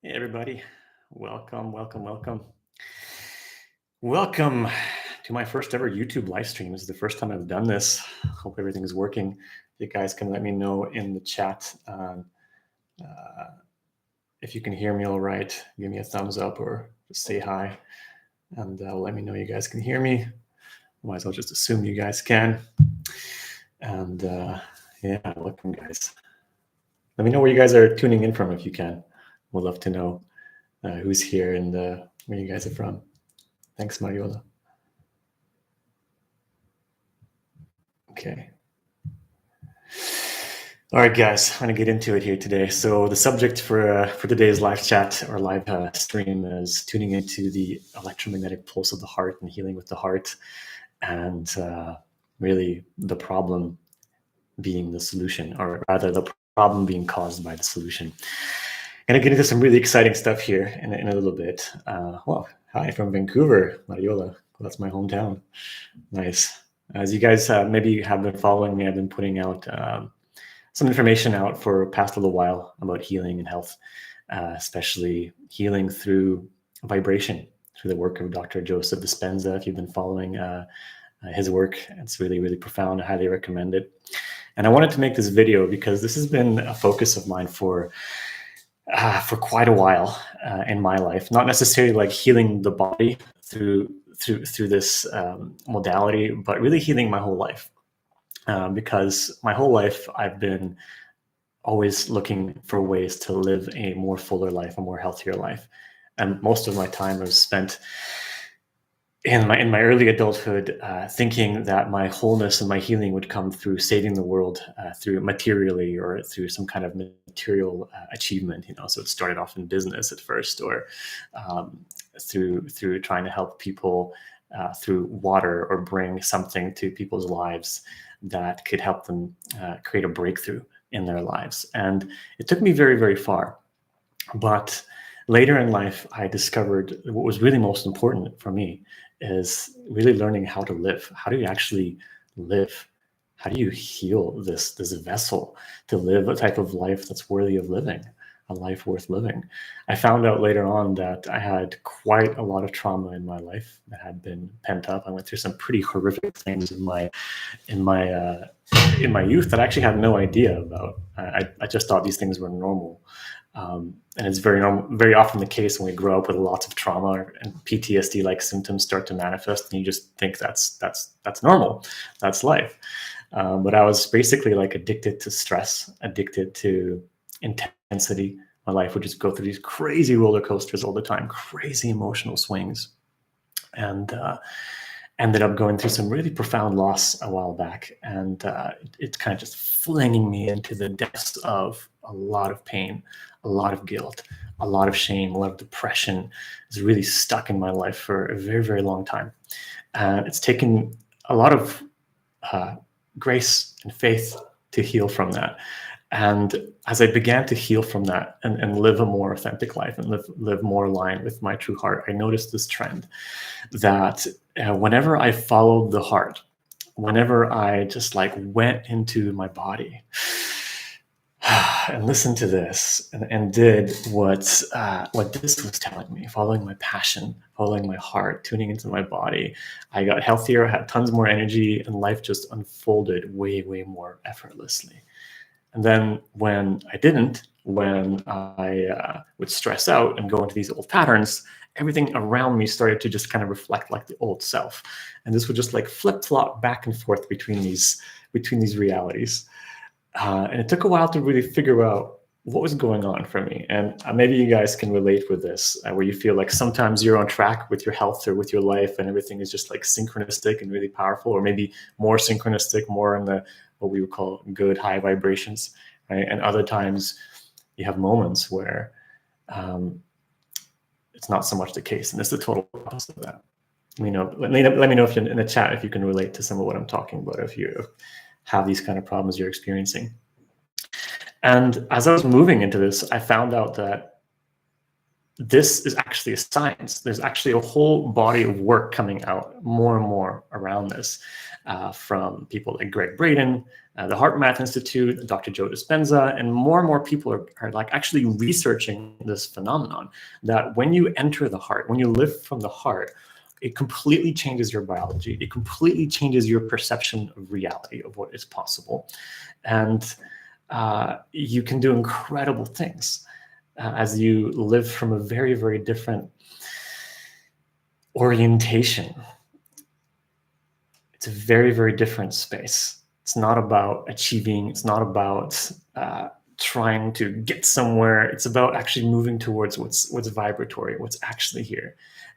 Hey everybody, welcome, welcome, welcome. Welcome to my first ever YouTube live stream. This is the first time I've done this. Hope everything is working. You guys can let me know in the chat if you can hear me all right. Give me a thumbs up or just say hi, and let me know you guys can hear me. Otherwise, I'll just assume you guys can. And yeah, welcome guys. Let me know where you guys are tuning in from if you can. We'd love to know who's here and where you guys are from. Thanks, Mariola. Okay. All right, guys, I'm going to get into it here today. So the subject for today's live chat or live stream is tuning into the electromagnetic pulse of the heart and healing with the heart, and really the problem being the solution, or rather the problem being caused by the solution. I'm going to get into some really exciting stuff here in a little bit. Well, hi from Vancouver, Mariola. That's my hometown. Nice. As you guys maybe have been following me, I've been putting out some information out for the past little while about healing and health, especially healing through vibration, through the work of Dr. Joseph Dispenza. If you've been following his work, it's really, really profound. I highly recommend it. And I wanted to make this video because this has been a focus of mine for quite a while in my life. Not necessarily like healing the body through this modality, but really healing my whole life. Because my whole life I've been always looking for ways to live a more fuller life, a more healthier life. And most of my time was spent in my early adulthood thinking that my wholeness and my healing would come through saving the world through materially or through some kind of material achievement. So it started off in business at first, or through trying to help people through water, or bring something to people's lives that could help them create a breakthrough in their lives. And it took me very, very far. But later in life, I discovered what was really most important for me is really learning how to live. How do you actually live? How do you heal this vessel to live a type of life that's worthy of living, a life worth living? I found out later on that I had quite a lot of trauma in my life that had been pent up. I went through some pretty horrific things in my youth that I actually had no idea about. I just thought these things were normal. And it's very often the case when we grow up with lots of trauma and PTSD-like symptoms start to manifest, and you just think that's normal, that's life. But I was basically like addicted to stress, addicted to intensity. My life would just go through these crazy roller coasters all the time, crazy emotional swings, and ended up going through some really profound loss a while back, and it's kind of just flinging me into the depths of a lot of pain, a lot of guilt, a lot of shame, a lot of depression. Is really stuck in my life for a very, very long time. And it's taken a lot of grace and faith to heal from that. And as I began to heal from that and live a more authentic life and live more aligned with my true heart, I noticed this trend that whenever I followed the heart, whenever I just like went into my body and listened to this and did what this was telling me, following my passion, following my heart, tuning into my body, I got healthier, I had tons more energy, and life just unfolded way, way more effortlessly. And then when I didn't, when I would stress out and go into these old patterns, everything around me started to just kind of reflect like the old self. And this would just like flip-flop back and forth between these realities. And it took a while to really figure out what was going on for me. And maybe you guys can relate with this, where you feel like sometimes you're on track with your health or with your life and everything is just like synchronistic and really powerful, or maybe more synchronistic, more in the what we would call good high vibrations, right? And other times you have moments where it's not so much the case, and it's the total opposite of that. Let me know if you're in the chat if you can relate to some of what I'm talking about, if you have these kind of problems you're experiencing. And as I was moving into this, I found out that this is actually a science. There's actually a whole body of work coming out more and more around this, from people like Greg Braden, the Heart Math Institute, Dr. Joe Dispenza, and more people are like actually researching this phenomenon, that when you enter the heart, when you live from the heart, it completely changes your biology. It completely changes your perception of reality, of what is possible. And you can do incredible things as you live from a very, very different orientation. It's a very, very different space. It's not about achieving. It's not about trying to get somewhere. It's about actually moving towards what's vibratory, what's actually here.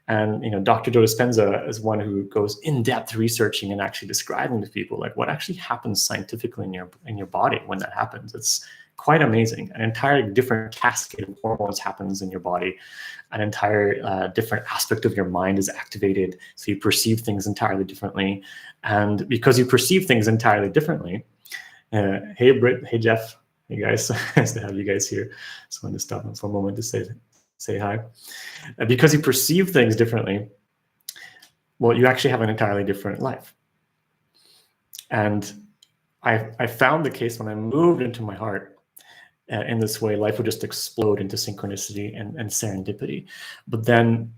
And Dr. Joe Dispenza is one who goes in depth researching and actually describing to people like what actually happens scientifically in your body when that happens. It's quite amazing. An entire different cascade of hormones happens in your body. An entire different aspect of your mind is activated, so you perceive things entirely differently. And because you perceive things entirely differently, hey Britt, hey Jeff, hey guys, nice to have you guys here. Just wanted to stop for a moment to say hi. Because you perceive things differently, well, you actually have an entirely different life. And I found the case when I moved into my heart. In this way, life would just explode into synchronicity and serendipity. But then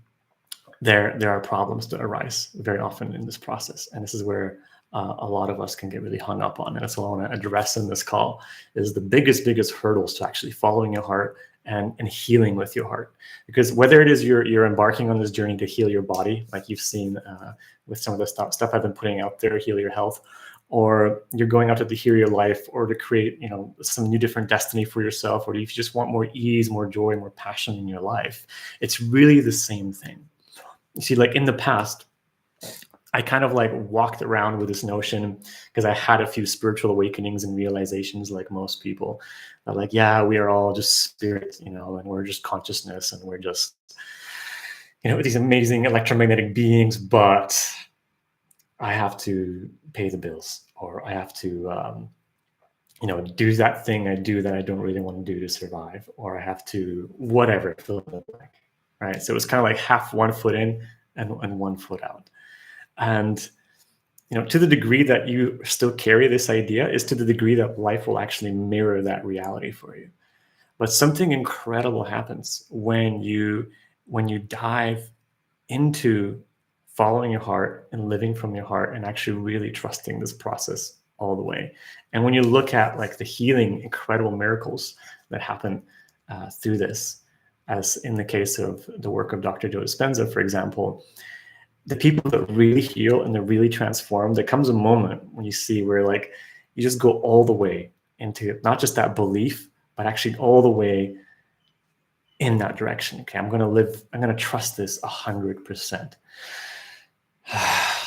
there are problems that arise very often in this process. And this is where a lot of us can get really hung up on. And that's what I want to address in this call, is the biggest hurdles to actually following your heart and healing with your heart. Because whether it is you're embarking on this journey to heal your body, like you've seen with some of the stuff I've been putting out there, Heal Your Health, or you're going out to heal your life, or to create, some new different destiny for yourself, or if you just want more ease, more joy, more passion in your life, it's really the same thing. You see, like in the past, I kind of like walked around with this notion, because I had a few spiritual awakenings and realizations, like most people, that like, yeah, we are all just spirit, and we're just consciousness, and we're just, these amazing electromagnetic beings, but I have to pay the bills, or I have to, do that thing I do that I don't really want to do to survive, or I have to whatever it feels like, right? So it's kind of like half one foot in and 1 foot out. And, to the degree that you still carry this idea is to the degree that life will actually mirror that reality for you. But something incredible happens when you dive into following your heart and living from your heart, and actually really trusting this process all the way. And when you look at like the healing, incredible miracles that happen through this, as in the case of the work of Dr. Joe Dispenza, for example, the people that really heal and they're really transformed, there comes a moment when you see where like you just go all the way into not just that belief, but actually all the way in that direction. Okay, I'm going to trust this 100%.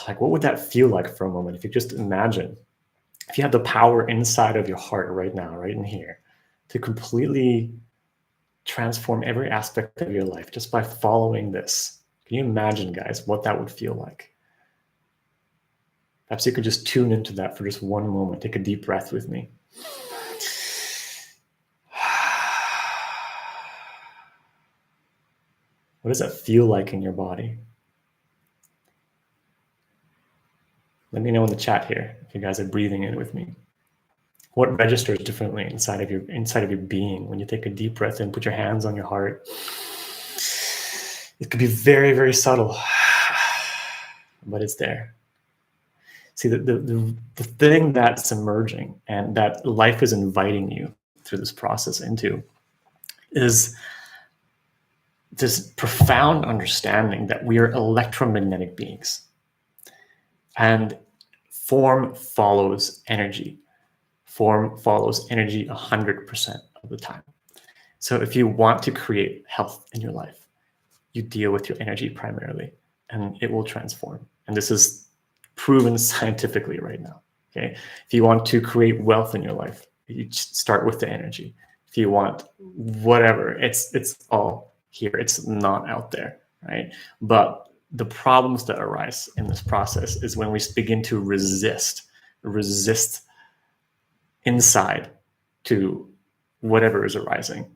Like, what would that feel like for a moment? If you just imagine, if you had the power inside of your heart right now, right in here, to completely transform every aspect of your life just by following this. Can you imagine, guys, what that would feel like? Perhaps you could just tune into that for just one moment. Take a deep breath with me. What does that feel like in your body? Let me know in the chat here if you guys are breathing in with me. What registers differently inside of your being when you take a deep breath in? Put your hands on your heart. It could be very, very subtle, but it's there. See, the thing that's emerging and that life is inviting you through this process into is this profound understanding that we are electromagnetic beings. And form follows energy. Form follows energy 100% of the time. So if you want to create health in your life, you deal with your energy primarily, and it will transform. And this is proven scientifically right now. Okay, if you want to create wealth in your life, you start with the energy. If you want whatever, it's all here. It's not out there, right? But the problems that arise in this process is when we begin to resist inside to whatever is arising.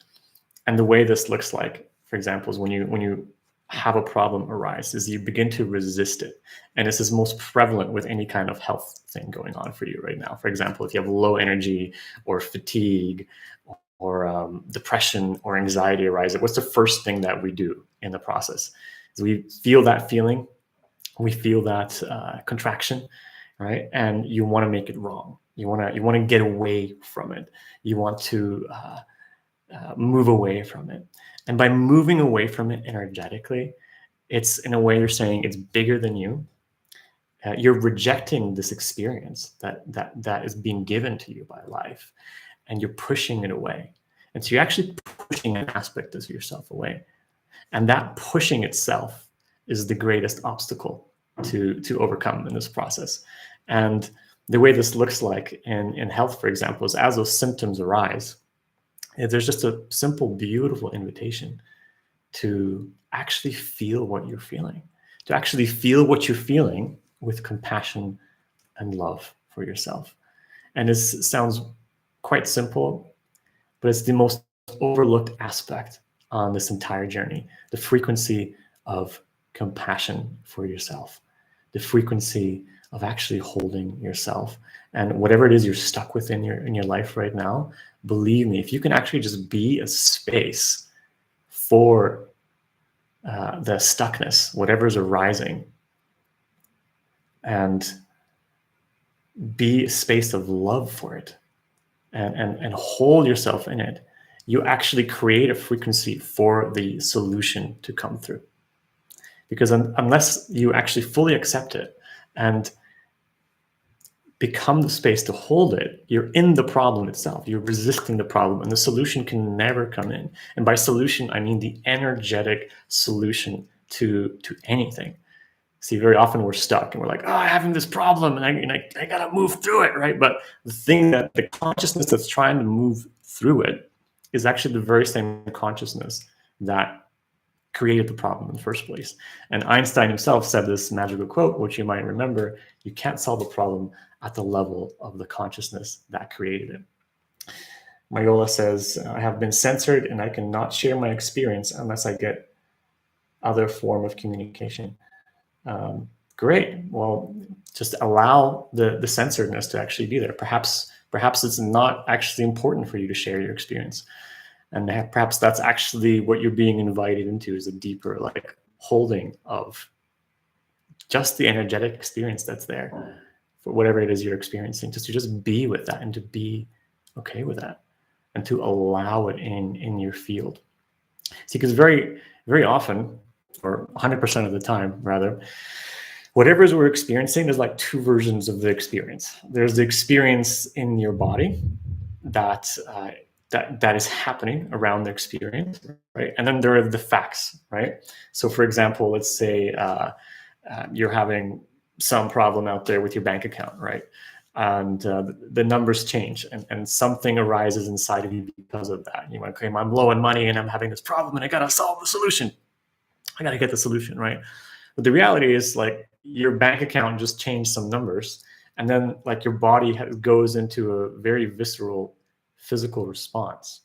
And the way this looks like for example, is when you have a problem arise, is you begin to resist it. And this is most prevalent with any kind of health thing going on for you right now. For example, if you have low energy or fatigue or depression or anxiety arise, what's the first thing that we do in the process? Is we feel that feeling, we feel that contraction, right? And you want to make it wrong. You want to get away from it. You want to move away from it. And by moving away from it energetically, it's in a way you're saying it's bigger than you. You're rejecting this experience that is being given to you by life, and you're pushing it away. And so you're actually pushing an aspect of yourself away. And that pushing itself is the greatest obstacle to overcome in this process. And the way this looks like in health, for example, is as those symptoms arise, there's just a simple, beautiful invitation to actually feel what you're feeling, to actually feel what you're feeling with compassion and love for yourself. And this sounds quite simple, but it's the most overlooked aspect on this entire journey, the frequency of compassion for yourself, the frequency of actually holding yourself. And whatever it is you're stuck with in your life right now, believe me, if you can actually just be a space for the stuckness, whatever's arising, and be a space of love for it, and hold yourself in it, you actually create a frequency for the solution to come through. Because unless you actually fully accept it and become the space to hold it, you're in the problem itself. You're resisting the problem, and the solution can never come in. And by solution, I mean the energetic solution to anything. See, very often we're stuck and we're like, oh, I'm having this problem and I gotta move through it, right? But the thing that the consciousness that's trying to move through it is actually the very same consciousness that created the problem in the first place. And Einstein himself said this magical quote, which you might remember: you can't solve the problem at the level of the consciousness that created it. Mayola says, I have been censored and I cannot share my experience unless I get other form of communication. Great. Well, just allow the censoredness to actually be there. Perhaps it's not actually important for you to share your experience. And perhaps that's actually what you're being invited into, is a deeper like holding of just the energetic experience that's there for whatever it is you're experiencing, just to just be with that and to be okay with that and to allow it in your field. See, because very, very often, or 100% of the time rather, whatever we're experiencing, there's like two versions of the experience. There's the experience in your body that is happening around the experience, right? And then there are the facts, right? So for example, let's say you're having some problem out there with your bank account, right? And the numbers change and something arises inside of you because of that. You might claim, I'm low on money and I'm having this problem and I gotta solve the solution. I gotta get the solution, right? But the reality is, like, your bank account just changed some numbers, and then like your body goes into a very visceral physical response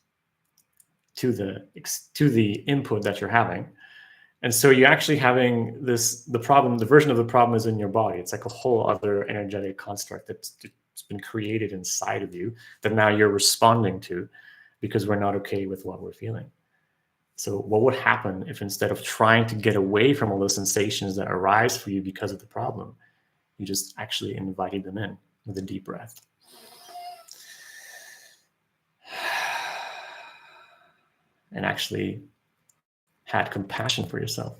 to the input that you're having. And so you're actually having the problem, the version of the problem is in your body. It's like a whole other energetic construct that's been created inside of you that now you're responding to because we're not okay with what we're feeling. So what would happen if, instead of trying to get away from all the sensations that arise for you because of the problem, you just actually invited them in with a deep breath? And actually had compassion for yourself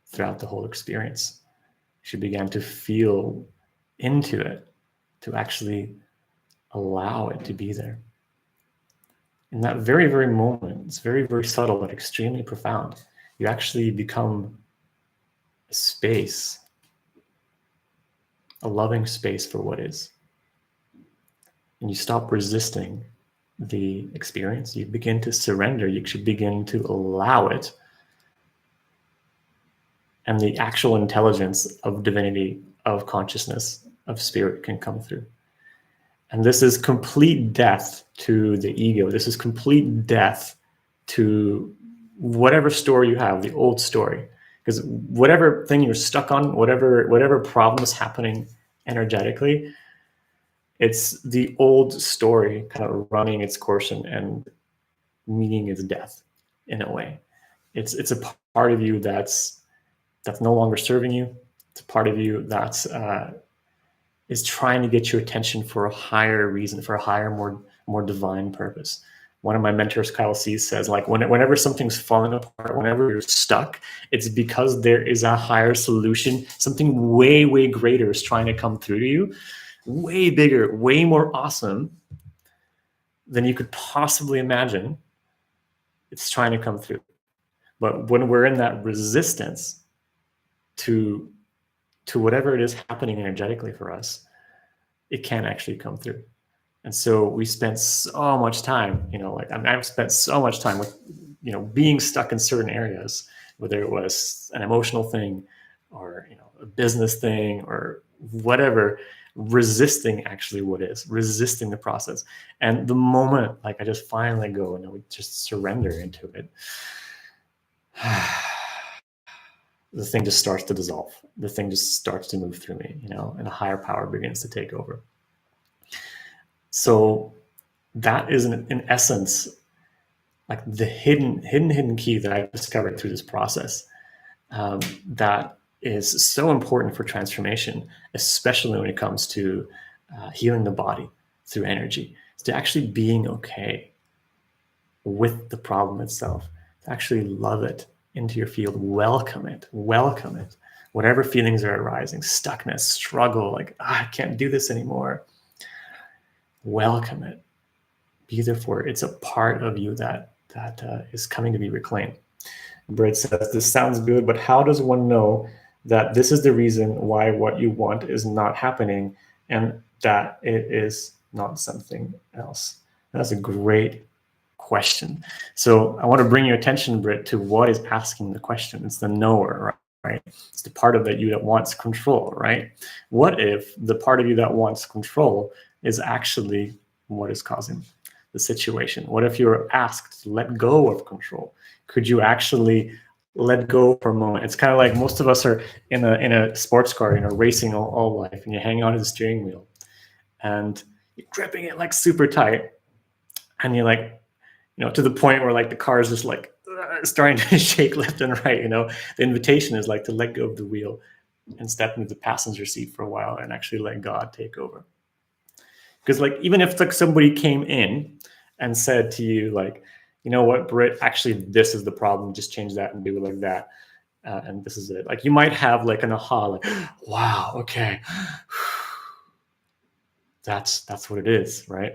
throughout the whole experience. You began to feel into it, to actually allow it to be there. In that very, very moment, it's very, very subtle but extremely profound. You actually become a space, a loving space for what is. And you stop resisting the experience. You begin to surrender. You should begin to allow it. And the actual intelligence of divinity, of consciousness, of spirit can come through. And this is complete death to the ego. This is complete death to whatever story you have, the old story, because whatever thing you're stuck on, whatever problem is happening energetically, it's the old story kind of running its course and meeting its death in a way. It's a part of you that's no longer serving you. It's a part of you that's is trying to get your attention for a higher reason, for a higher, more divine purpose. One of my mentors, Kyle Cease, says, like, whenever something's falling apart, whenever you're stuck, it's because there is a higher solution. Something way, way greater is trying to come through to you, way bigger, way more awesome than you could possibly imagine. It's trying to come through. But when we're in that resistance to whatever it is happening energetically for us, it can't actually come through. And so we spent so much time, I've spent so much time with, being stuck in certain areas, whether it was an emotional thing or, a business thing or whatever, resisting actually what is, resisting the process. And the moment, like, I just finally go and I would just surrender into it, the thing just starts to dissolve. The thing just starts to move through me, and a higher power begins to take over. So that is in essence, like the hidden key that I've discovered through this process, that is so important for transformation, especially when it comes to healing the body through energy. It's to actually being okay with the problem itself, to actually love it into your field, welcome it. Whatever feelings are arising, stuckness, struggle, like, I can't do this anymore. Welcome it. Be there for it. It's a part of you that is coming to be reclaimed. Britt says, this sounds good, but how does one know that this is the reason why what you want is not happening and that it is not something else? That's a great question. So I want to bring your attention, Britt, to what is asking the question. It's the knower, right? It's the part of you that wants control, right? What if the part of you that wants control is actually what is causing the situation? What if you're asked to let go of control? Could you actually let go for a moment? It's kind of like most of us are in a sports car, racing all life, and you're hanging on to the steering wheel and you're gripping it like super tight, and you're like, to the point where like the car is just like starting to shake left and right. The invitation is like to let go of the wheel and step into the passenger seat for a while and actually let God take over. Because like, even if like somebody came in and said to you, like, you know what, Britt, actually this is the problem, just change that and do it like that, and this is it. Like, you might have like an aha, like, wow, okay, that's what it is, right?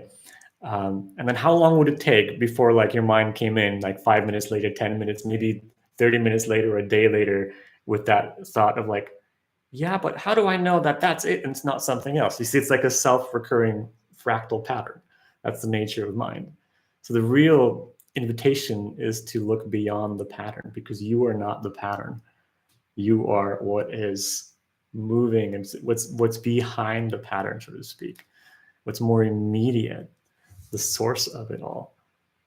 And then how long would it take before like your mind came in, like 5 minutes later, 10 minutes, maybe 30 minutes later, or a day later, with that thought of like, yeah, but how do I know that that's it and it's not something else? You see, it's like a self-recurring fractal pattern. That's the nature of mind. So the real invitation is to look beyond the pattern, because you are not the pattern. You are what is moving and what's behind the pattern, so to speak. What's more immediate, the source of it all,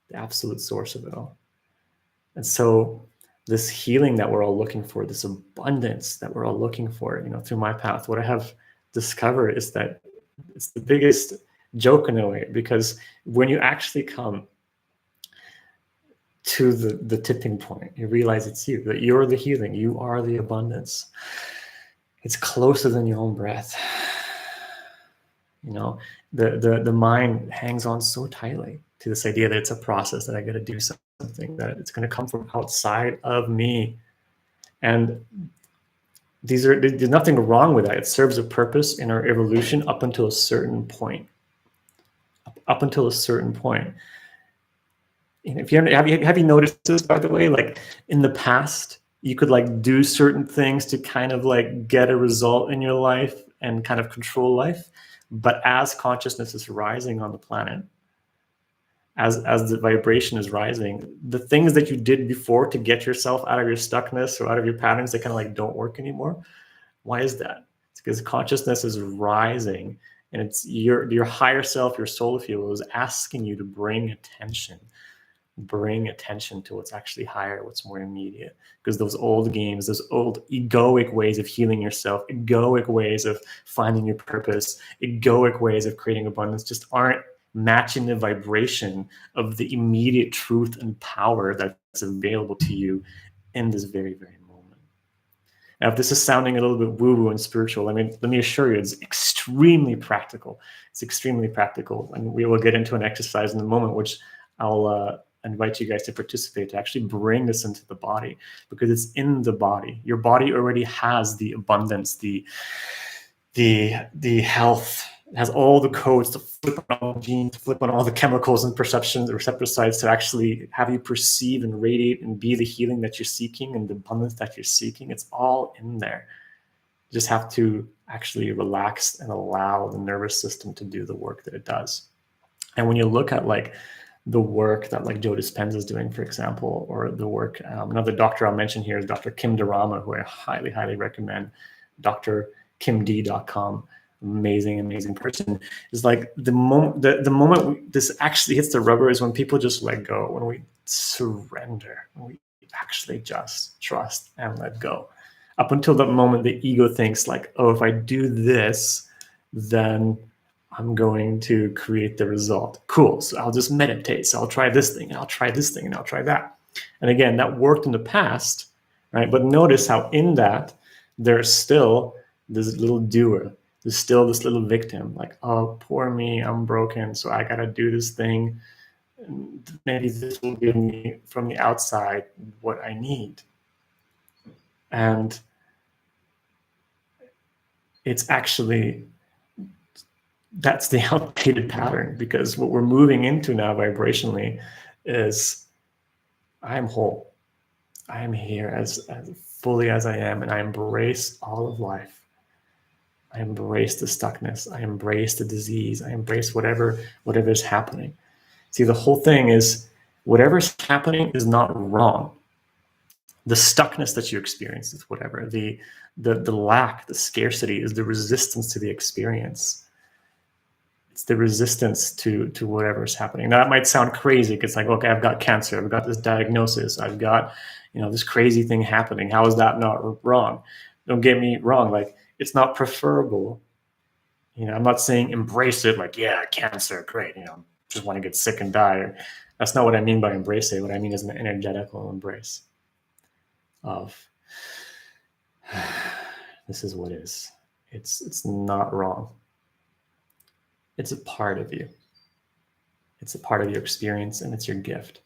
the absolute source of it all. And so this healing that we're all looking for, this abundance that we're all looking for, through my path, what I have discovered is that it's the biggest joke in a way, because when you actually come to the tipping point, you realize it's you, that you're the healing, you are the abundance. It's closer than your own breath. The mind hangs on so tightly to this idea that it's a process, that I got to do something, that it's going to come from outside of me. And there's nothing wrong with that. It serves a purpose in our evolution up until a certain point. Up until a certain point. If you have you noticed this, by the way, like in the past, you could like do certain things to kind of like get a result in your life and kind of control life. But as consciousness is rising on the planet, as the vibration is rising, the things that you did before to get yourself out of your stuckness or out of your patterns, they kind of like don't work anymore. Why is that? It's because consciousness is rising, and it's your higher self, your soul, if you will, is asking you to bring attention bring attention to what's actually higher, what's more immediate. Because those old games, those old egoic ways of healing yourself, egoic ways of finding your purpose, egoic ways of creating abundance just aren't matching the vibration of the immediate truth and power that's available to you in this very, very moment. Now, if this is sounding a little bit woo-woo and spiritual, let me assure you, it's extremely practical. It's extremely practical, and we will get into an exercise in a moment, which I'll invite you guys to participate, to actually bring this into the body, because it's in the body. Your body already has the abundance, the health. It has all the codes to flip on all the genes, flip on all the chemicals and perceptions, the receptor sites, to actually have you perceive and radiate and be the healing that you're seeking and the abundance that you're seeking. It's all in there. You just have to actually relax and allow the nervous system to do the work that it does. And when you look at like the work that like Joe Dispenza is doing, for example, or the work, another doctor I'll mention here is Dr. Kim Derama, who I highly, highly recommend, drkimd.com. Amazing person. Is like the moment this actually hits the rubber is when people just let go, when we surrender, when we actually just trust and let go. Up until that moment, the ego thinks like, oh, if I do this, then I'm going to create the result. Cool. So I'll just meditate. So I'll try this thing, and I'll try this thing, and I'll try that. And again, that worked in the past, right? But notice how in that there's still this little doer. There's still this little victim, like, oh, poor me, I'm broken, so I gotta do this thing. And maybe this will give me from the outside what I need. And it's actually, that's the outdated pattern, because what we're moving into now vibrationally is, I'm whole. I am here as fully as I am, and I embrace all of life. I embrace the stuckness. I embrace the disease. I embrace whatever's happening. See, the whole thing is, whatever's happening is not wrong. The stuckness that you experience is whatever. The lack, the scarcity is the resistance to the experience. It's the resistance to whatever's happening. Now, that might sound crazy, because like, okay, I've got cancer. I've got this diagnosis. I've got, this crazy thing happening. How is that not wrong? Don't get me wrong. Like, it's not preferable. I'm not saying embrace it, like, yeah, cancer, great, just want to get sick and die. That's not what I mean by embrace it. What I mean is an energetical embrace of, this is what is. It's not wrong. It's a part of you. It's a part of your experience, and it's your gift.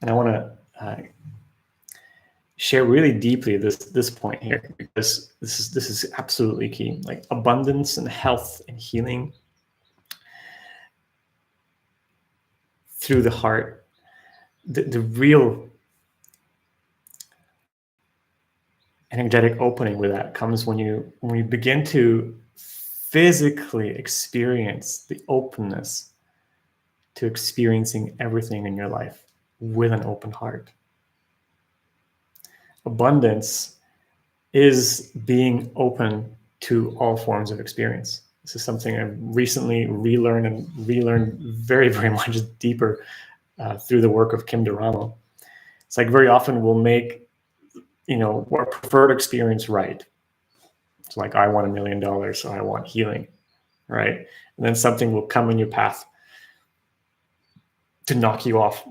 And I want to share really deeply this point here, because this is absolutely key. Like, abundance and health and healing through the heart, the real energetic opening with that comes when you begin to physically experience the openness to experiencing everything in your life with an open heart. Abundance is being open to all forms of experience. This is something I've recently relearned very, very much deeper through the work of Kim Derama. It's like, very often we'll make, our preferred experience right. It's like, I want $1 million, so I want healing, right? And then something will come in your path to knock you off,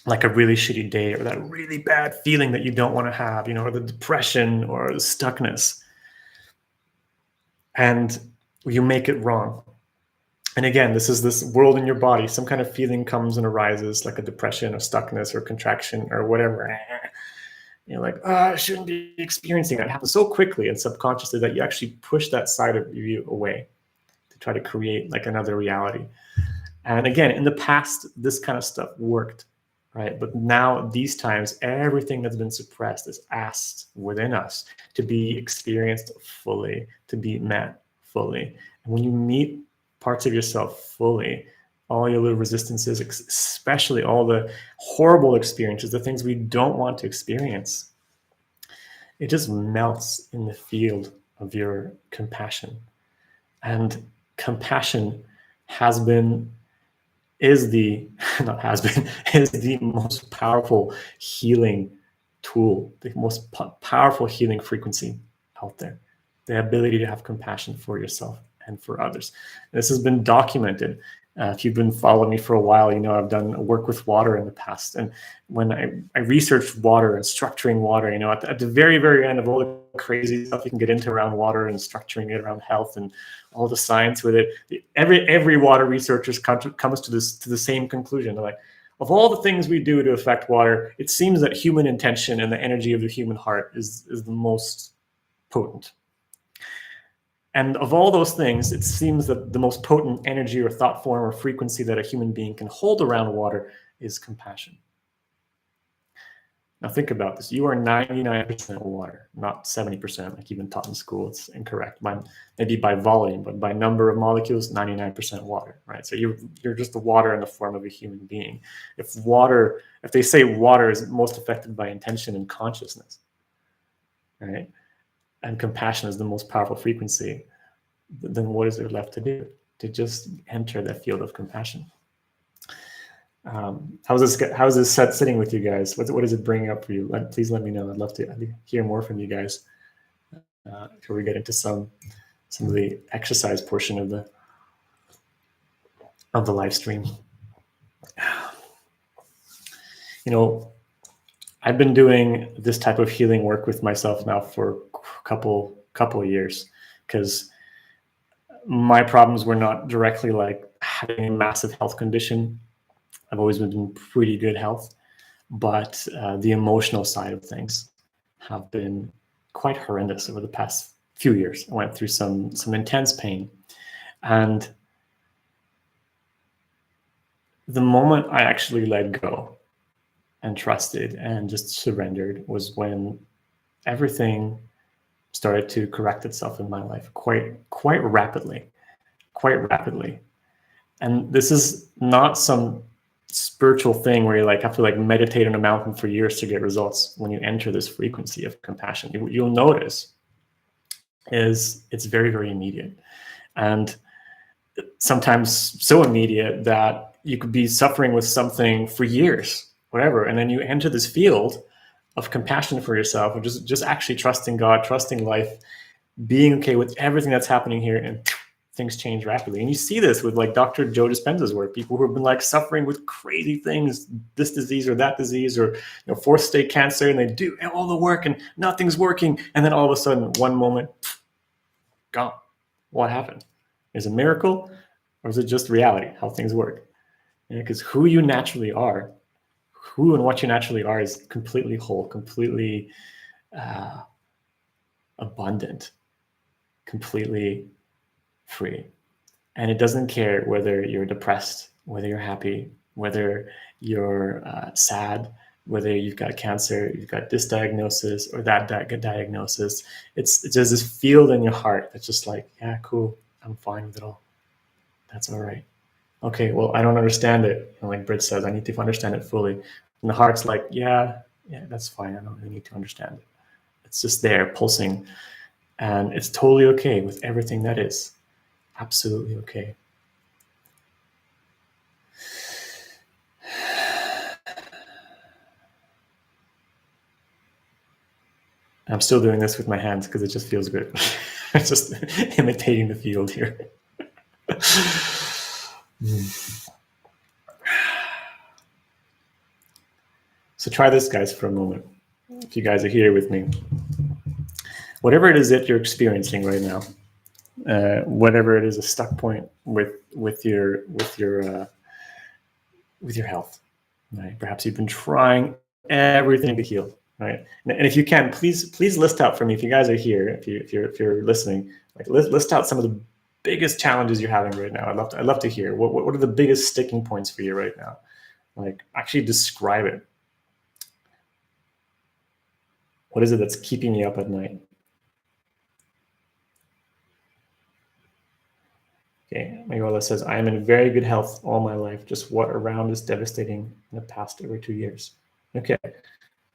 like a really shitty day, or that really bad feeling that you don't want to have, or the depression or the stuckness. And you make it wrong. And again, this is this world in your body. Some kind of feeling comes and arises, like a depression or stuckness or contraction or whatever. You're like, I shouldn't be experiencing that. It happens so quickly and subconsciously that you actually push that side of you away to try to create like another reality. And again, in the past, this kind of stuff worked, right? But now, these times, everything that's been suppressed is asked within us to be experienced fully, to be met fully. And when you meet parts of yourself fully, all your little resistances, especially all the horrible experiences, the things we don't want to experience, it just melts in the field of your compassion. And compassion has been is the, not has been, is the most powerful healing tool, the most powerful healing frequency out there. The ability to have compassion for yourself and for others. And this has been documented. If you've been following me for a while, you know I've done work with water in the past. And when I researched water and structuring water, you know, at the very, very end of all the crazy stuff you can get into around water and structuring it around health and all the science with it, every water researcher comes to the same conclusion. They're like, of all the things we do to affect water, it seems that human intention and the energy of the human heart is the most potent. And of all those things, it seems that the most potent energy or thought form or frequency that a human being can hold around water is compassion. Now think about this. You are 99% water, not 70% like you've been taught in school. It's incorrect. Maybe by volume, but by number of molecules, 99% water, right? So you're just the water in the form of a human being. If they say water is most affected by intention and consciousness, right? And compassion is the most powerful frequency, then what is there left to do? To just enter that field of compassion. How's this set sitting with you guys? What is it bringing up for you? Please let me know. I'd love to hear more from you guys before we get into some of the exercise portion of the live stream. You know, I've been doing this type of healing work with myself now for a couple of years, because my problems were not directly like having a massive health condition. I've always been in pretty good health, but the emotional side of things have been quite horrendous over the past few years. I went through some intense pain, and the moment I actually let go and trusted and just surrendered was when everything started to correct itself in my life quite rapidly. And this is not some spiritual thing where you like have to like meditate on a mountain for years to get results. When you enter this frequency of compassion, you'll notice is it's very, very immediate, and sometimes so immediate that you could be suffering with something for years, whatever, and then you enter this field of compassion for yourself, and just actually trusting God, trusting life, being okay with everything that's happening here, and things change rapidly. And you see this with like Dr. Joe Dispenza's work, people who have been like suffering with crazy things, this disease or that disease, or fourth stage cancer, and they do all the work and nothing's working, and then all of a sudden, one moment, gone. What happened? Is it a miracle, or is it just reality, how things work? Because who you naturally are, who and what you naturally are, is completely whole, completely abundant, completely free. And it doesn't care whether you're depressed, whether you're happy, whether you're sad, whether you've got cancer, you've got this diagnosis or that diagnosis. It's just this field in your heart that's just like, yeah, cool, I'm fine with it all. That's all right. Okay, well, I don't understand it. And like Britt says, I need to understand it fully. And the heart's like, yeah, that's fine. I don't really need to understand it. It's just there, pulsing. And it's totally okay with everything that is. Absolutely okay. I'm still doing this with my hands because it just feels good. It's just imitating the field here. So try this, guys, for a moment. If you guys are here with me, whatever it is that you're experiencing right now, whatever it is, a stuck point with your health, right? Perhaps you've been trying everything to heal, right? And if you can, please list out for me, if you guys are here, if you're listening, like list out some of the biggest challenges you're having right now. I'd love to hear what are the biggest sticking points for you right now. Like actually describe it. What is it that's keeping you up at night? Okay, Mayola says, I am in very good health all my life. Just what around is devastating in the past over 2 years. Okay,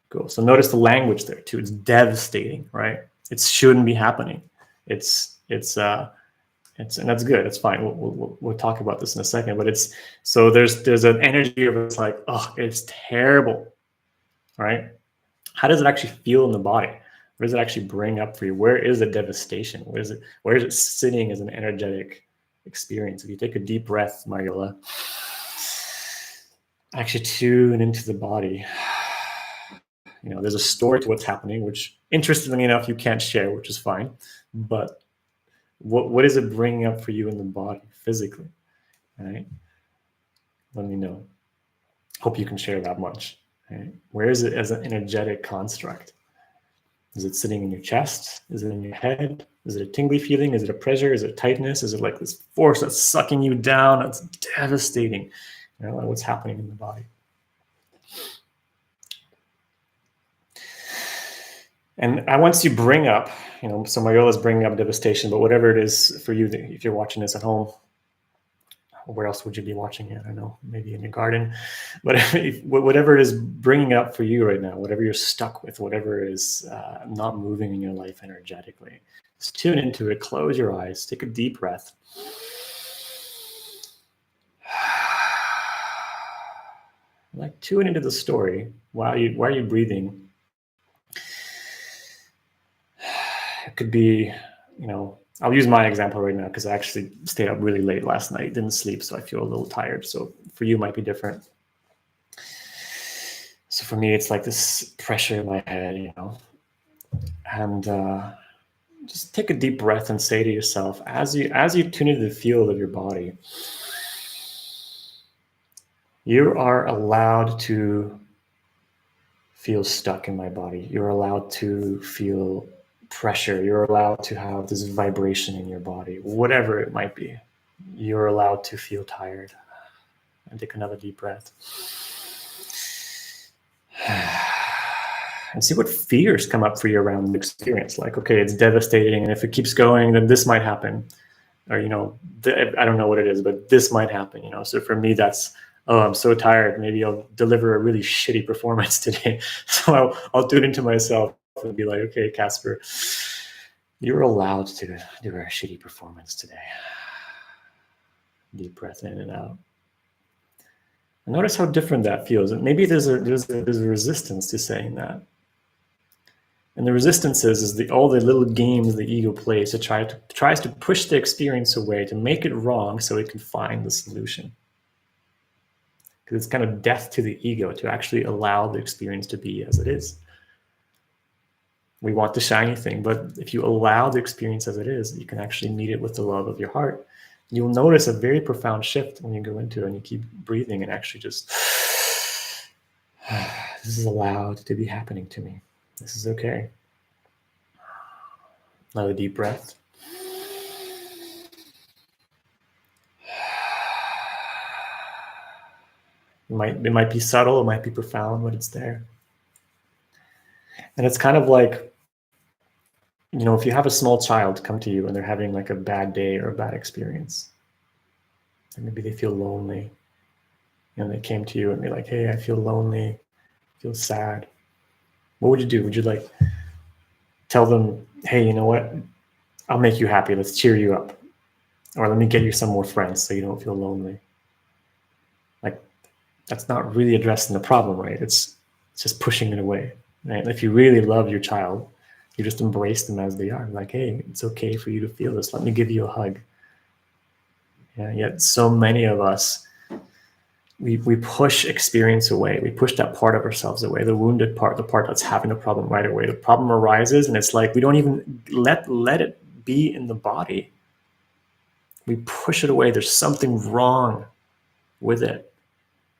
cool. So notice the language there too. It's devastating, right? It shouldn't be happening. It's And that's good. It's fine. We'll talk about this in a second. But it's so there's an energy of it's like, oh, it's terrible, right? How does it actually feel in the body? What does it actually bring up for you? Where is the devastation? Where is it sitting as an energetic experience? If you take a deep breath, Mariola, actually tune into the body. There's a story to what's happening, which interestingly enough, you can't share, which is fine. But what is it bringing up for you in the body physically? Right? Let me know. Hope you can share that much. Right? Where is it as an energetic construct? Is it sitting in your chest? Is it in your head? Is it a tingly feeling? Is it a pressure? Is it tightness? Is it like this force that's sucking you down? That's devastating. What's happening in the body. And I want you bring up, so Mariola's bringing up devastation, but whatever it is for you, if you're watching this at home, where else would you be watching it? I don't know, maybe in your garden, but whatever it is bringing up for you right now, whatever you're stuck with, whatever is not moving in your life energetically, just tune into it, close your eyes, take a deep breath. Like tune into the story while you're breathing. It could be, I'll use my example right now because I actually stayed up really late last night, didn't sleep, so I feel a little tired. So for you, it might be different. So for me, it's like this pressure in my head, and just take a deep breath and say to yourself, as you tune into the field of your body, you are allowed to feel stuck in my body. You're allowed to feel pressure. You're allowed to have this vibration in your body, whatever it might be. You're allowed to feel tired. And take another deep breath. And see what fears come up for you around the experience. Like, okay, it's devastating, and if it keeps going, then this might happen. Or, I don't know what it is, but this might happen, So for me, that's, oh, I'm so tired. Maybe I'll deliver a really shitty performance today. So I'll tune into myself and be like, okay, Casper, you're allowed to do a shitty performance today. Deep breath in and out. And notice how different that feels. And maybe there's a resistance to saying that. And the resistance is all the little games the ego plays tries to push the experience away, to make it wrong so it can find the solution. Because it's kind of death to the ego to actually allow the experience to be as it is. We want the shiny thing, but if you allow the experience as it is, you can actually meet it with the love of your heart. You'll notice a very profound shift when you go into it and you keep breathing and actually just, this is allowed to be happening to me. This is okay. Another deep breath. It might be subtle, it might be profound, but it's there. And it's kind of like, if you have a small child come to you and they're having like a bad day or a bad experience, and maybe they feel lonely, and they came to you and be like, hey, I feel lonely, I feel sad. What would you do? Would you like tell them, hey, you know what? I'll make you happy. Let's cheer you up. Or let me get you some more friends so you don't feel lonely. Like, that's not really addressing the problem, right? It's just pushing it away. Right? And if you really love your child, you just embrace them as they are. Like, hey, it's okay for you to feel this. Let me give you a hug. Yeah, yet so many of us, we push experience away. We push that part of ourselves away, the wounded part, the part that's having a problem right away. The problem arises, and it's like we don't even let it be in the body. We push it away. There's something wrong with it.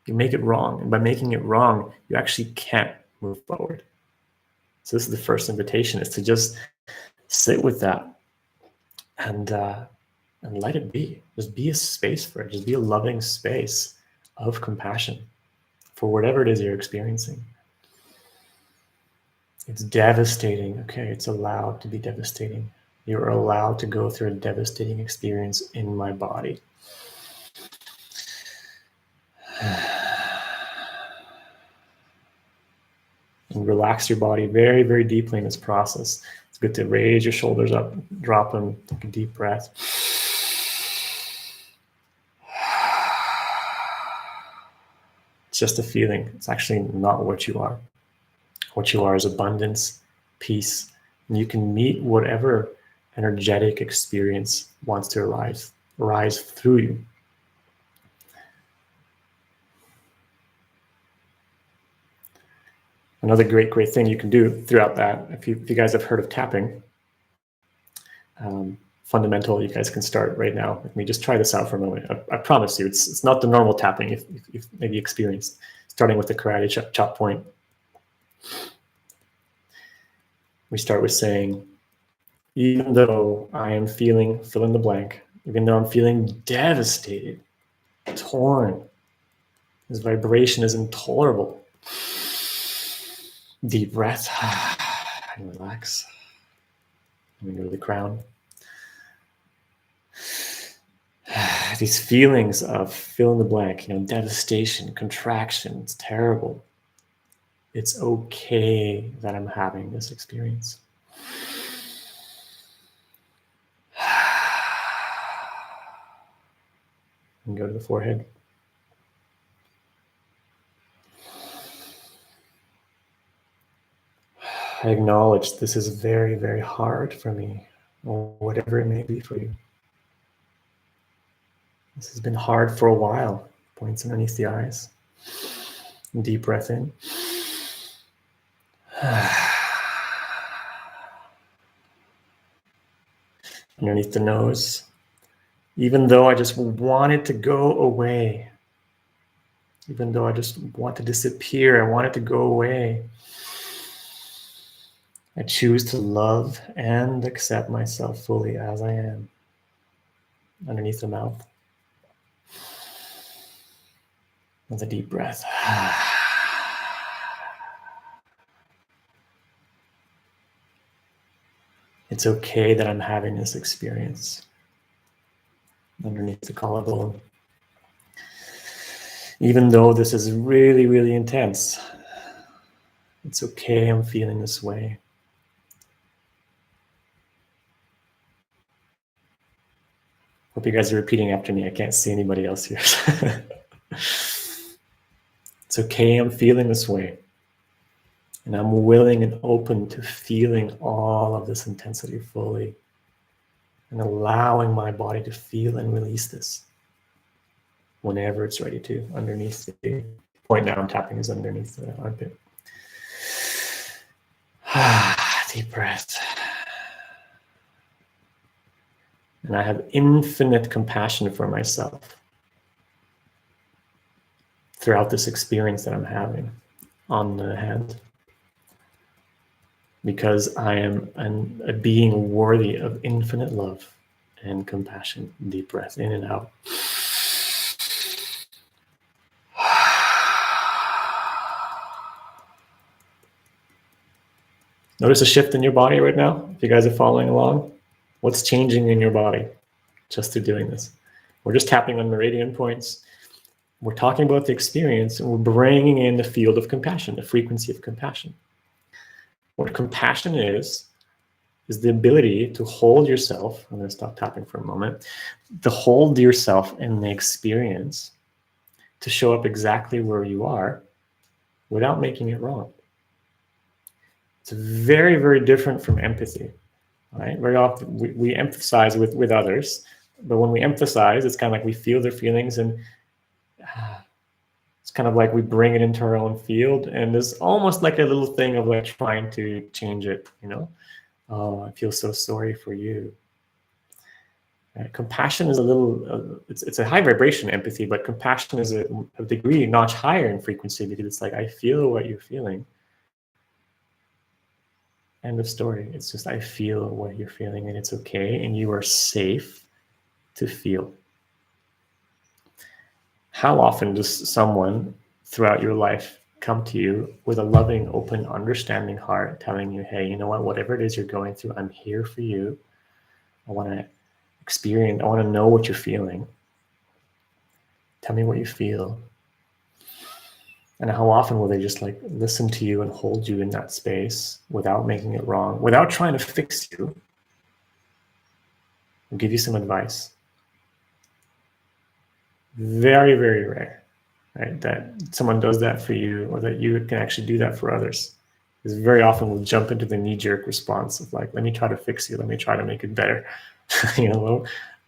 You make it wrong, and by making it wrong, you actually can't move forward. So this is the first invitation: is to just sit with that and let it be. Just be a space for it. Just be a loving space of compassion for whatever it is you're experiencing. It's devastating. Okay, it's allowed to be devastating. You're allowed to go through a devastating experience in my body. And relax your body very, very deeply in this process. It's good to raise your shoulders up, drop them, take a deep breath. It's just a feeling. It's actually not what you are. What you are is abundance, peace, and you can meet whatever energetic experience wants to arise through you. Another great thing you can do throughout that, if you guys have heard of tapping, fundamental, you guys can start right now with me. Just try this out for a moment. I promise you, it's not the normal tapping you've maybe experienced, starting with the karate chop point. We start with saying, even though I am feeling, fill in the blank, even though I'm feeling devastated, torn, this vibration is intolerable. Deep breath and relax. And we go to the crown. These feelings of fill in the blank, devastation, contraction, it's terrible. It's okay that I'm having this experience. And go to the forehead. I acknowledge this is very, very hard for me, or whatever it may be for you. This has been hard for a while. Points underneath the eyes. Deep breath in. Underneath the nose. Even though I just want it to go away, even though I just want to disappear, I want it to go away, I choose to love and accept myself fully as I am. Underneath the mouth. With a deep breath. It's okay that I'm having this experience. Underneath the collarbone. Even though this is really, really intense, it's okay I'm feeling this way. Hope you guys are repeating after me. I can't see anybody else here. It's okay I'm feeling this way. And I'm willing and open to feeling all of this intensity fully and allowing my body to feel and release this whenever it's ready to. Underneath the point now I'm tapping is underneath the armpit. Deep breath. And I have infinite compassion for myself throughout this experience that I'm having on the hand. Because I am a being worthy of infinite love and compassion. Deep breath in and out. Notice a shift in your body right now, if you guys are following along. What's changing in your body just through doing this? We're just tapping on meridian points. We're talking about the experience, and we're bringing in the field of compassion, the frequency of compassion. What compassion is the ability to hold yourself. I'm going to stop tapping for a moment. To hold yourself in the experience, to show up exactly where you are without making it wrong. It's very, very different from empathy. Right? Very often we empathize with others, but when we empathize, it's kind of like we feel their feelings, and it's kind of like we bring it into our own field, and there's almost like a little thing of like trying to change it, Oh, I feel so sorry for you. Compassion is a little, it's a high vibration empathy, but compassion is a degree notch higher in frequency, because it's like, I feel what you're feeling. End of story. It's just, I feel what you're feeling, and it's okay, and you are safe to feel. How often does someone throughout your life come to you with a loving, open, understanding heart, telling you, hey, you know what, whatever it is you're going through, I'm here for you. I want to experience, I want to know what you're feeling. Tell me what you feel. And how often will they just like listen to you and hold you in that space without making it wrong, without trying to fix you, and give you some advice? Very, very rare. right? That someone does that for you, or that you can actually do that for others. Because very often we'll jump into the knee-jerk response of like, let me try to fix you, let me try to make it better.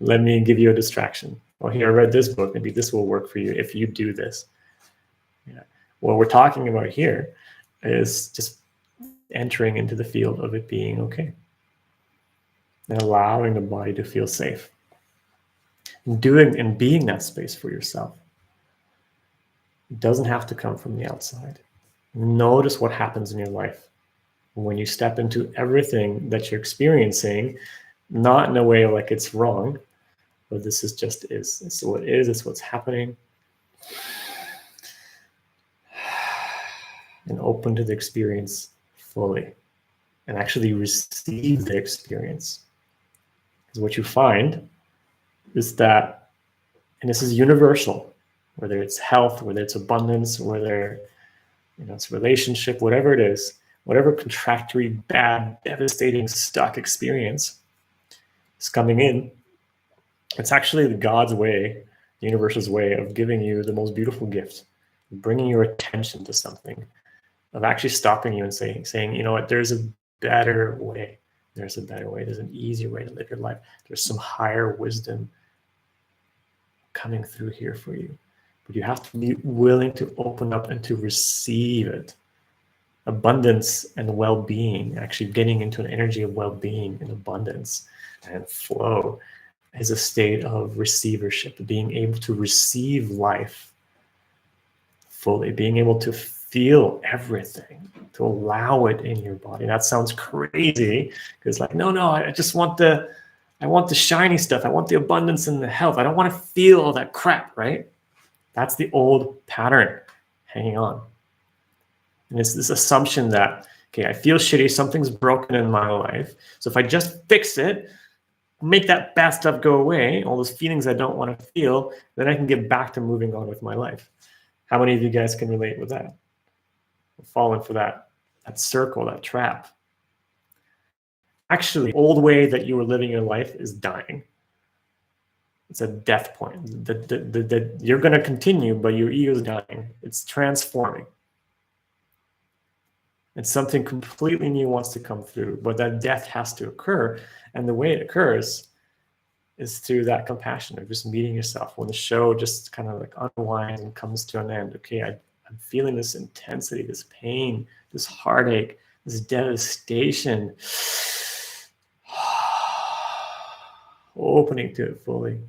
Let me give you a distraction. Well, here, I read this book, maybe this will work for you if you do this. Yeah. What we're talking about here is just entering into the field of it being okay and allowing the body to feel safe and doing and being that space for yourself. It doesn't have to come from the outside. Notice what happens in your life when you step into everything that you're experiencing, not in a way like it's wrong, but this is just is. It's what it is, it's what's happening. And open to the experience fully and actually receive the experience. Because what you find is that, and this is universal, whether it's health, whether it's abundance, whether it's relationship, whatever it is, whatever contractory, bad, devastating, stuck experience is coming in, it's actually God's way, the universe's way of giving you the most beautiful gift, bringing your attention to something, of actually stopping you and saying, you know what, there's a better way. There's a better way. There's an easier way to live your life. There's some higher wisdom coming through here for you. But you have to be willing to open up and to receive it. Abundance and well-being, actually getting into an energy of well-being and abundance and flow, is a state of receivership, being able to receive life fully, being able to feel everything, to allow it in your body. That sounds crazy because like, no, I just want the shiny stuff. I want the abundance and the health. I don't want to feel all that crap, right? That's the old pattern hanging on. And it's this assumption that, okay, I feel shitty, something's broken in my life. So if I just fix it, make that bad stuff go away, all those feelings I don't want to feel, then I can get back to moving on with my life. How many of you guys can relate with that? Falling for that circle, that trap. Actually, the old way that you were living your life is dying. It's a death point. You're going to continue, but your ego is dying. It's transforming. And something completely new wants to come through, but that death has to occur. And the way it occurs is through that compassion of just meeting yourself. When the show just kind of like unwinds and comes to an end, okay, I'm feeling this intensity, this pain, this heartache, this devastation. Opening to it fully.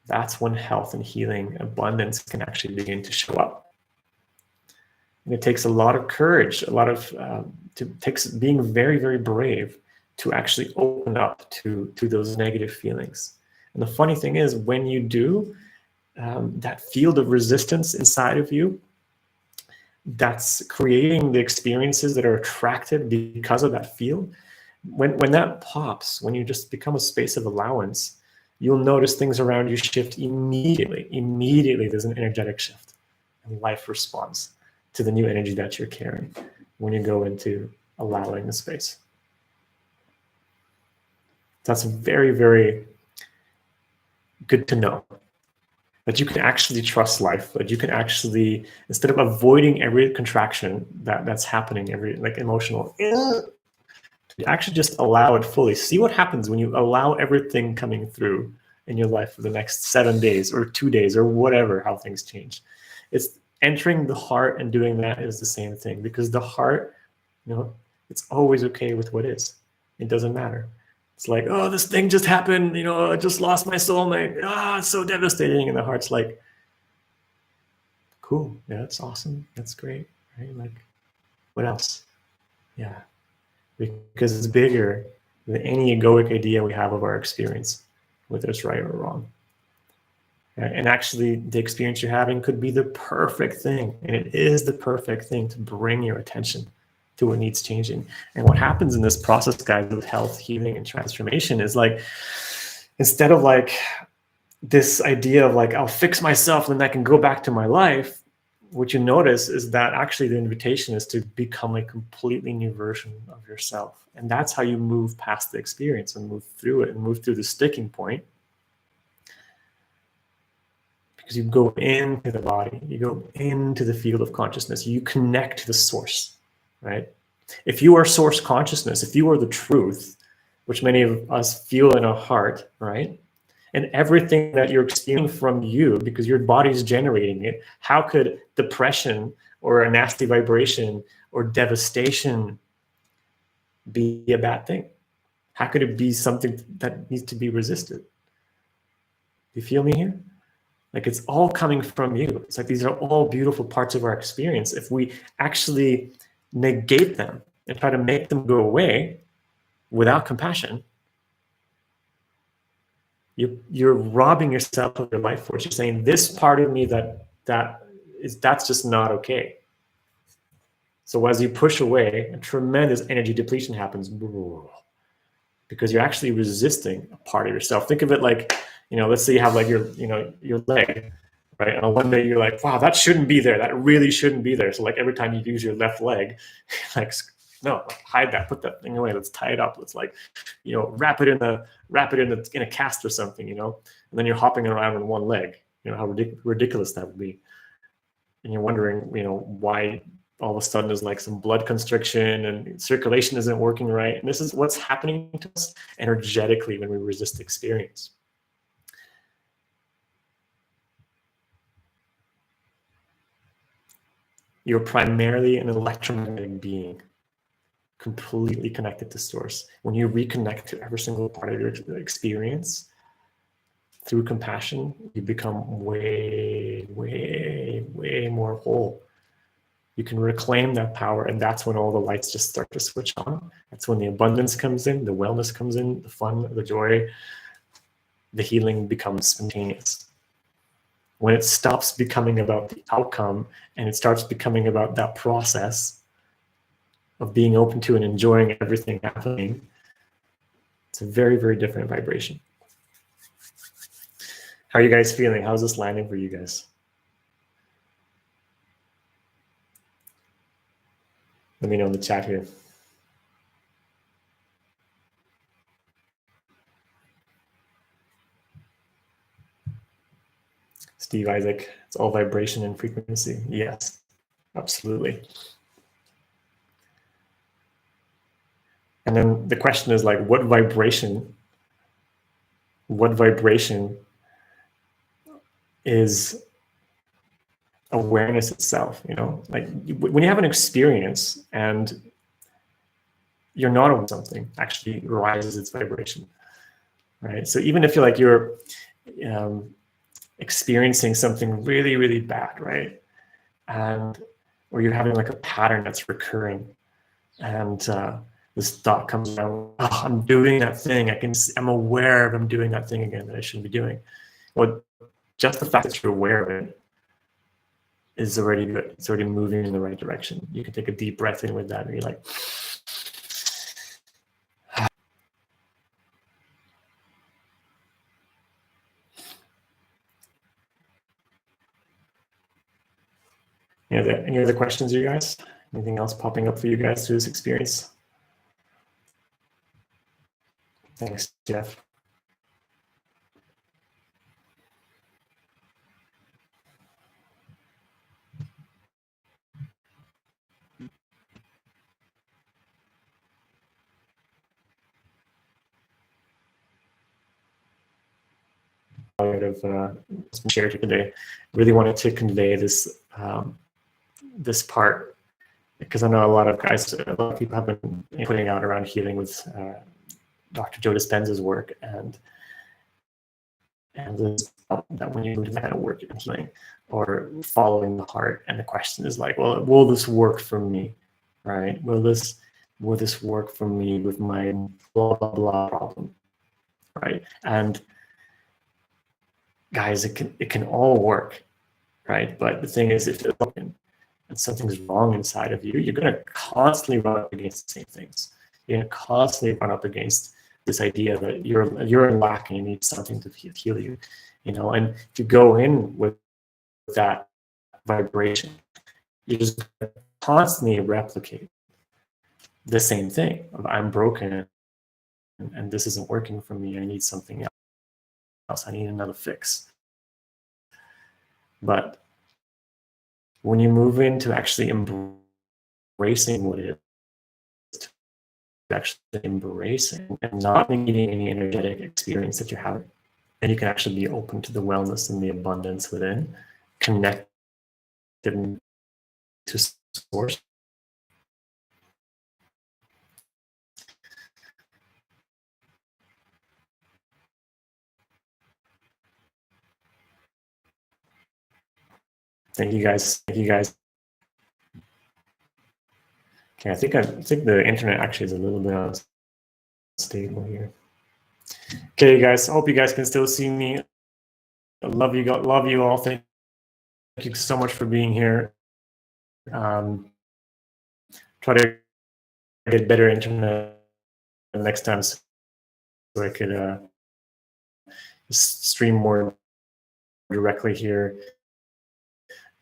That's when health and healing, abundance can actually begin to show up. And it takes a lot of courage, takes being very, very brave to actually open up to those negative feelings. And the funny thing is, when you do, that field of resistance inside of you, that's creating the experiences that are attracted because of that field. When that pops, when you just become a space of allowance, you'll notice things around you shift immediately. Immediately, there's an energetic shift, and life responds to the new energy that you're carrying when you go into allowing the space. That's very, very good to know. That you can actually trust life, that you can actually, instead of avoiding every contraction that's happening, every like emotional, to actually just allow it fully. See what happens when you allow everything coming through in your life for the next 7 days or 2 days or whatever, how things change. It's entering the heart, and doing that is the same thing, because the heart, it's always okay with what is. It doesn't matter. It's like, oh, this thing just happened, I just lost my soulmate. It's so devastating. And the heart's like, cool, yeah, that's awesome, that's great, right? Like, what else? Yeah, because it's bigger than any egoic idea we have of our experience, whether it's right or wrong. Right? And actually, the experience you're having could be the perfect thing, and it is the perfect thing to bring your attention to what needs changing. And what happens in this process, guys, with health, healing, and transformation is like, instead of like this idea of like, I'll fix myself and then I can go back to my life, what you notice is that actually the invitation is to become a completely new version of yourself. And that's how you move past the experience and move through it and move through the sticking point. because you go into the body, you go into the field of consciousness, you connect to the source, right? If you are source consciousness, if you are the truth, which many of us feel in our heart, right? And everything that you're experiencing from you, because your body's generating it, how could depression or a nasty vibration or devastation be a bad thing? How could it be something that needs to be resisted? Do you feel me here? Like, it's all coming from you. It's like these are all beautiful parts of our experience. If we actually negate them and try to make them go away without compassion, you're robbing yourself of your life force. You're saying this part of me that's just not okay. So as you push away, a tremendous energy depletion happens because you're actually resisting a part of yourself. Think of it like, let's say you have like your leg, right? And on one day you're like, wow, that shouldn't be there. That really shouldn't be there. So like every time you use your left leg, like, no, hide that, put that thing away. Let's tie it up. Let's like, wrap it in a cast or something, and then you're hopping around on one leg. How ridiculous that would be. And you're wondering, why all of a sudden there's like some blood constriction and circulation isn't working right. And this is what's happening to us energetically when we resist experience. You're primarily an electromagnetic being, completely connected to source. When you reconnect to every single part of your experience through compassion, you become way, way, way more whole. You can reclaim that power, and that's when all the lights just start to switch on. That's when the abundance comes in, the wellness comes in, the fun, the joy, the healing becomes spontaneous. When it stops becoming about the outcome and it starts becoming about that process of being open to and enjoying everything happening, it's a very, very different vibration. How are you guys feeling? How's this landing for you guys? Let me know in the chat here. Steve Isaac, it's all vibration and frequency. Yes, absolutely. And then the question is like, what vibration is awareness itself? Like when you have an experience and you're not aware of something, actually rises its vibration, right? So even if you're experiencing something really, really bad, right? Or you're having like a pattern that's recurring, and this thought comes around, oh, I'm doing that thing. I'm aware of I'm doing that thing again that I shouldn't be doing. Well, just the fact that you're aware of it is already good. It's already moving in the right direction. You can take a deep breath in with that, and you're like, any other questions, you guys? Anything else popping up for you guys through this experience? Thanks, Jeff. Out of what's been shared today, really wanted to convey this this part, because I know a lot of people have been putting out around healing with Dr. Joe Dispenza's work, and that when you do that kind of work in healing or following the heart, and the question is like, well, will this work for me, right? Will this work for me with my blah blah blah problem, right? And guys, it can all work, right? But the thing is, if it's broken and something's wrong inside of you, you're going to constantly run up against the same things. You're going to constantly run up against this idea that you're in lack and you need something to heal you, And if you go in with that vibration, you just constantly replicate the same thing of I'm broken and this isn't working for me. I need something else. I need another fix. But when you move into actually embracing what it is, actually embracing and not negating any energetic experience that you're having, then you can actually be open to the wellness and the abundance within, connected to source. Thank you guys. Thank you guys. Okay, I think the internet actually is a little bit unstable here. Okay, guys. I hope you guys can still see me. I love you. Love you all. Thank you so much for being here. Try to get better internet next time so I could stream more directly here.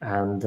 And